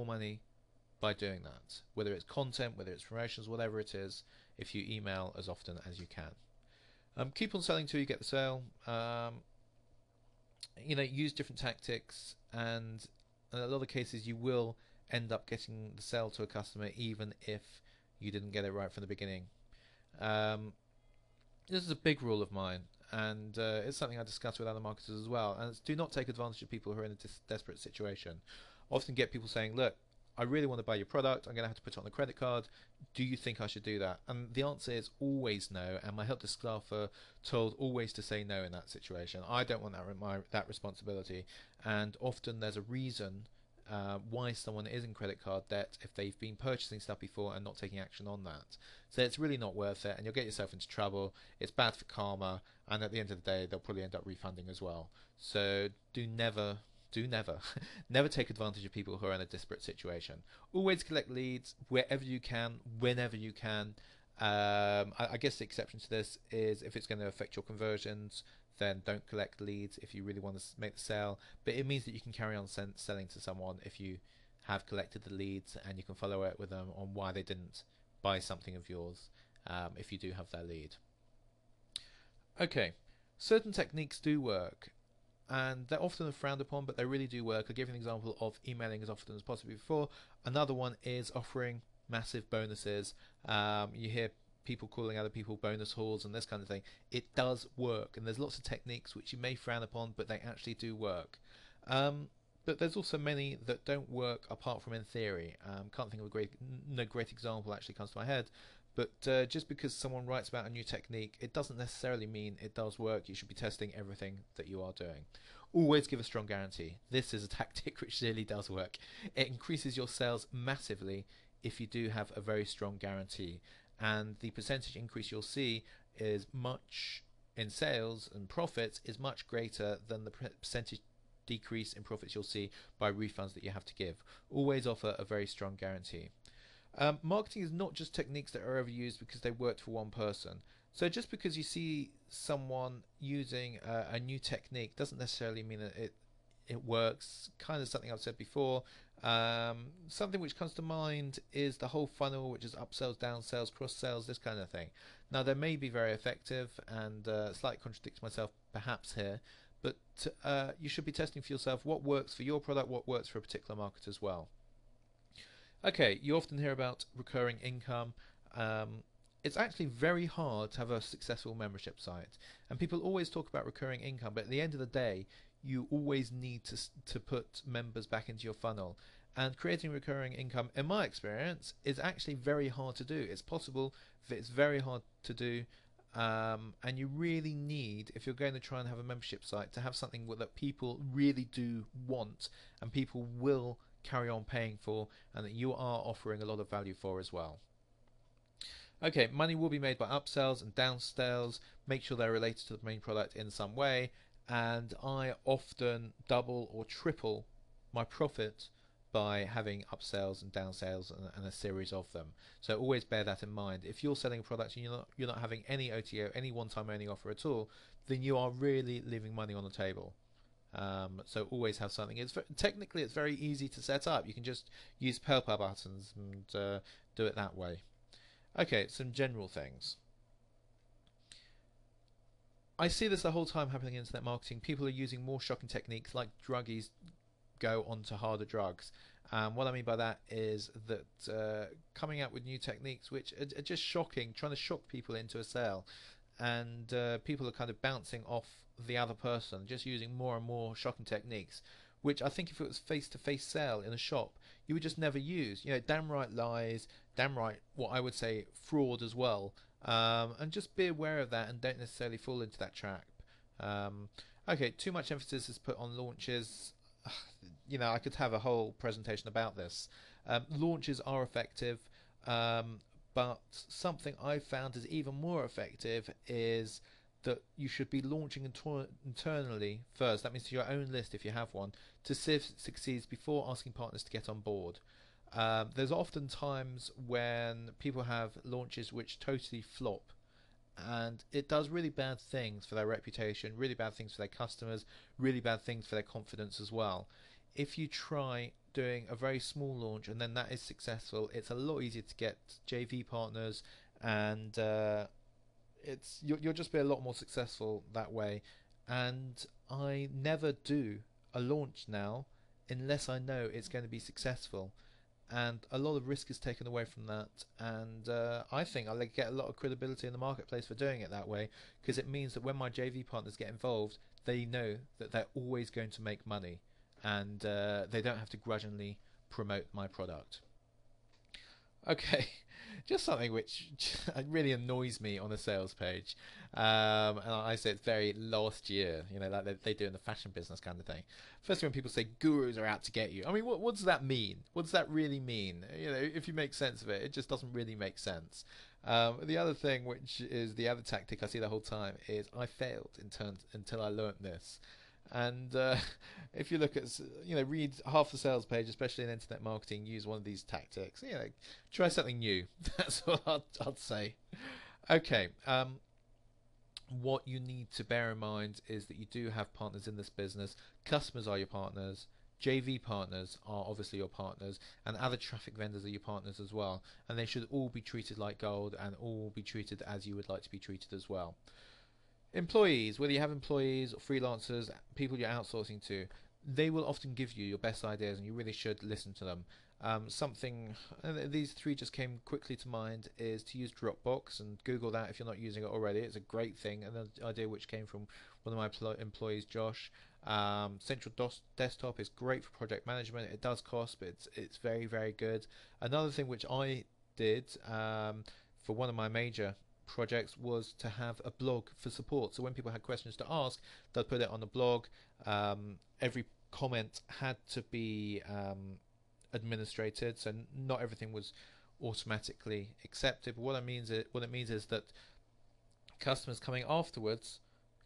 money by doing that, whether it's content, whether it's promotions, whatever it is, if you email as often as you can. Keep on selling till you get the sale. Use different tactics, and in a lot of cases, you will end up getting the sale to a customer even if you didn't get it right from the beginning. Um, this is a big rule of mine, and it's something I discuss with other marketers as well. And it's, do not take advantage of people who are in a desperate situation. I often get people saying, "Look, I really want to buy your product. I'm going to have to put it on the credit card. Do you think I should do that?" And the answer is always no. And my help desk staff are told always to say no in that situation. I don't want that responsibility. And often there's a reason why someone is in credit card debt if they've been purchasing stuff before and not taking action on that. So it's really not worth it, and you'll get yourself into trouble. It's bad for karma, and at the end of the day, they'll probably end up refunding as well. So do never, never take advantage of people who are in a desperate situation. Always collect leads wherever you can, whenever you can. I guess the exception to this is if it's going to affect your conversions, then don't collect leads if you really want to make the sale. But it means that you can carry on selling to someone if you have collected the leads, and you can follow up with them on why they didn't buy something of yours if you do have their lead. Okay, certain techniques do work, and they're often frowned upon, but they really do work. I'll give you an example of emailing as often as possible before. Another one is offering massive bonuses. You hear people calling other people bonus hauls and this kind of thing. It does work, and there's lots of techniques which you may frown upon, but they actually do work. But there's also many that don't work apart from in theory. Can't think of no great example actually comes to my head. But just because someone writes about a new technique, it doesn't necessarily mean it does work. You should be testing everything that you are doing. Always give a strong guarantee. This is a tactic which really does work. It increases your sales massively if you do have a very strong guarantee. And the percentage increase you'll see is much in sales and profits is much greater than the percentage decrease in profits you'll see by refunds that you have to give. Always offer a very strong guarantee. Marketing is not just techniques that are overused because they worked for one person. So just because you see someone using a new technique doesn't necessarily mean that it works. Kind of something I've said before. Something which comes to mind is the whole funnel, which is upsells, downsells, cross sells, this kind of thing. Now they may be very effective, and slightly contradicts myself perhaps here, but you should be testing for yourself what works for your product, what works for a particular market as well. Okay, you often hear about recurring income. It's actually very hard to have a successful membership site, and people always talk about recurring income, but at the end of the day, you always need to put members back into your funnel. And creating recurring income, in my experience, is actually very hard to do. It's possible, but it's very hard to do. And you really need, if you're going to try and have a membership site, to have something that people really do want and people will carry on paying for, and that you are offering a lot of value for as well. Okay, money will be made by upsells and downsells. Make sure they're related to the main product in some way, and I often double or triple my profit by having upsells and downsells and a series of them. So always bear that in mind. If you're selling a product and you're not having any OTO, any one-time only offer at all, then you are really leaving money on the table. So always have something. Technically it's very easy to set up. You can just use PayPal buttons and do it that way. Okay, some general things. I see this the whole time happening in internet marketing. People are using more shocking techniques, like druggies go onto harder drugs. What I mean by that is that coming out with new techniques which are just shocking, trying to shock people into a sale, and people are kind of bouncing off the other person, just using more and more shocking techniques, which I think if it was face-to-face sale in a shop, you would just never use. Damn right lies, damn right what I would say fraud as well, and just be aware of that and don't necessarily fall into that trap. Okay, too much emphasis is put on launches. I could have a whole presentation about this. Launches are effective, but something I've found is even more effective is that you should be launching internally first. That means to your own list if you have one, to see if it succeeds before asking partners to get on board. There's often times when people have launches which totally flop, and it does really bad things for their reputation, really bad things for their customers, really bad things for their confidence as well. If you try doing a very small launch and then that is successful, it's a lot easier to get JV partners, and you'll just be a lot more successful that way. And I never do a launch now unless I know it's going to be successful, and a lot of risk is taken away from that. And I think I get a lot of credibility in the marketplace for doing it that way, because it means that when my JV partners get involved, they know that they're always going to make money, and they don't have to grudgingly promote my product. Okay, just something which really annoys me on a sales page, and I say it's very last year, like they do in the fashion business kind of thing. First, when people say gurus are out to get you, I mean, what does that mean? What does that really mean? If you make sense of it, it just doesn't really make sense. The other thing, which is the other tactic I see the whole time, is I failed until I learnt this. And if you look at, read half the sales page, especially in internet marketing, use one of these tactics. Try something new. That's what I'd say. Okay. What you need to bear in mind is that you do have partners in this business. Customers are your partners. JV partners are obviously your partners, and other traffic vendors are your partners as well. And they should all be treated like gold, and all be treated as you would like to be treated as well. Employees, whether you have employees or freelancers, people you're outsourcing to, they will often give you your best ideas, and you really should listen to them. These three just came quickly to mind, is to use Dropbox, and Google that if you're not using it already. It's a great thing, and an idea which came from one of my employees, Josh. Central Desktop is great for project management. It does cost, but it's very, very good. Another thing which I did for one of my major projects was to have a blog for support. So when people had questions to ask, they'd put it on the blog. Every comment had to be administrated, so not everything was automatically accepted. But what it means is that customers coming afterwards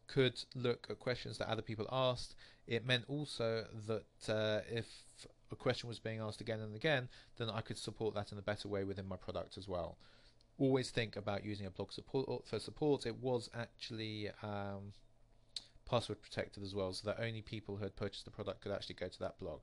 could look at questions that other people asked. It meant also that if a question was being asked again and again, then I could support that in a better way within my product as well. Always think about using a blog for support. It was actually password protected as well, so that only people who had purchased the product could actually go to that blog.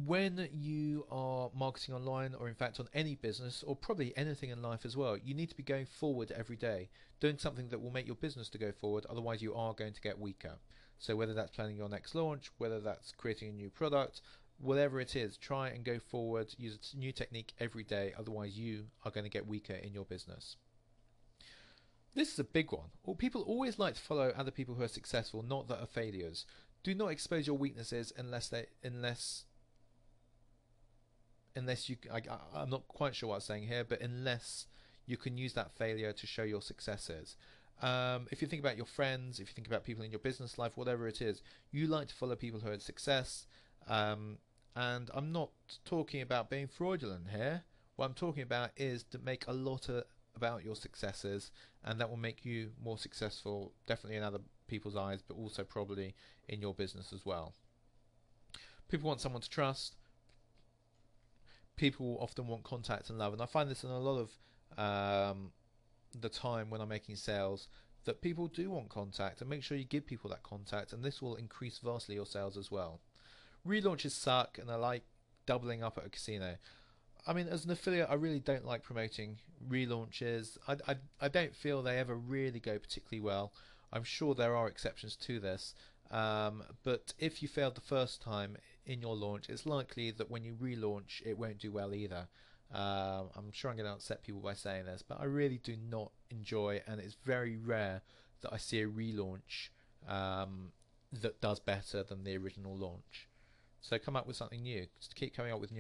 When you are marketing online, or in fact on any business, or probably anything in life as well, you need to be going forward every day, doing something that will make your business to go forward. Otherwise you are going to get weaker. So whether that's planning your next launch, whether that's creating a new product, whatever it is, try and go forward, use a new technique every day. Otherwise you are going to get weaker in your business. This is a big one. Well, people always like to follow other people who are successful, not that are failures. Do not expose your weaknesses unless you, I'm not quite sure what I'm saying here, but unless you can use that failure to show your successes. If you think about your friends, if you think about people in your business life, whatever it is, you like to follow people who had success. And I'm not talking about being fraudulent here. What I'm talking about is to make a lot about your successes, and that will make you more successful, definitely in other people's eyes, but also probably in your business as well. People want someone to trust. People often want contact and love, and I find this in a lot of the time when I'm making sales, that people do want contact, and make sure you give people that contact, and this will increase vastly your sales as well. Relaunches suck, and I like doubling up at a casino. I mean, as an affiliate, I really don't like promoting relaunches. I don't feel they ever really go particularly well. I'm sure there are exceptions to this, but if you failed the first time in your launch, it's likely that when you relaunch, it won't do well either. I'm sure I'm going to upset people by saying this, but I really do not enjoy, and it's very rare that I see a relaunch that does better than the original launch. So come up with something new. Just keep coming up with new